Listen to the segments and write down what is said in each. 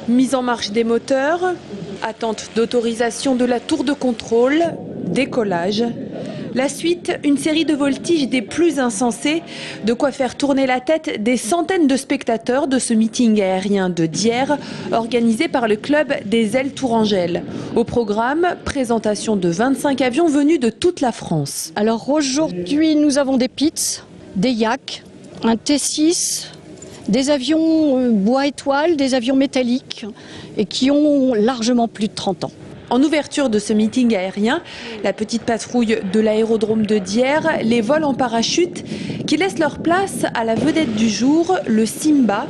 Mise en marche des moteurs, attente d'autorisation de la tour de contrôle, décollage. La suite, une série de voltiges des plus insensés, de quoi faire tourner la tête des centaines de spectateurs de ce meeting aérien de Dieppe, organisé par le club des Ailes Tourangelles. Au programme, présentation de 25 avions venus de toute la France. Alors aujourd'hui, nous avons des Pitts, des Yak, un T6, des avions bois étoile, des avions métalliques et qui ont largement plus de 30 ans. En ouverture de ce meeting aérien, la petite patrouille de l'aérodrome de Dieppe, les vols en parachute qui laissent leur place à la vedette du jour, le Simba,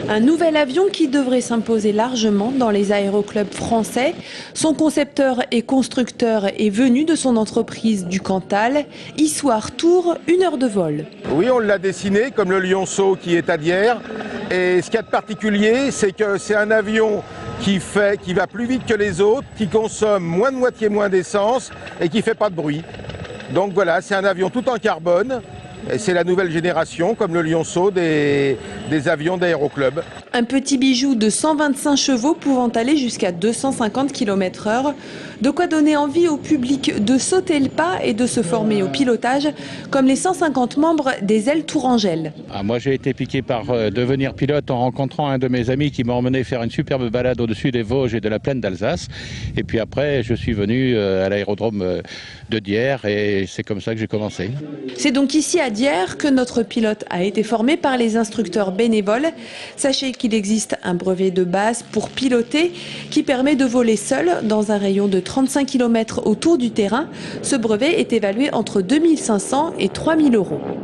un nouvel avion qui devrait s'imposer largement dans les aéroclubs français. Son concepteur et constructeur est venu de son entreprise du Cantal, Issoire Tour, 1 heure de vol. Oui, on l'a dessiné comme le Lionceau qui est à Dieppe. Et ce qu'il y a de particulier, c'est que c'est un avion qui va plus vite que les autres, qui consomme moins de moitié moins d'essence et qui ne fait pas de bruit. Donc voilà, c'est un avion tout en carbone. Et c'est la nouvelle génération, comme le Lionceau, des avions d'aéroclub. Un petit bijou de 125 chevaux pouvant aller jusqu'à 250 km/h. De quoi donner envie au public de sauter le pas et de se former au pilotage, comme les 150 membres des Ailes Tourangelles. Moi, j'ai été piqué par devenir pilote en rencontrant un de mes amis qui m'a emmené faire une superbe balade au-dessus des Vosges et de la plaine d'Alsace. Et puis après, je suis venu à l'aérodrome de Dieppe et c'est comme ça que j'ai commencé. C'est donc ici à Dieppe que notre pilote a été formé par les instructeurs bénévoles. Sachez qu'il existe un brevet de base pour piloter qui permet de voler seul dans un rayon de 35 km autour du terrain. Ce brevet est évalué entre 2 500 et 3 000 €.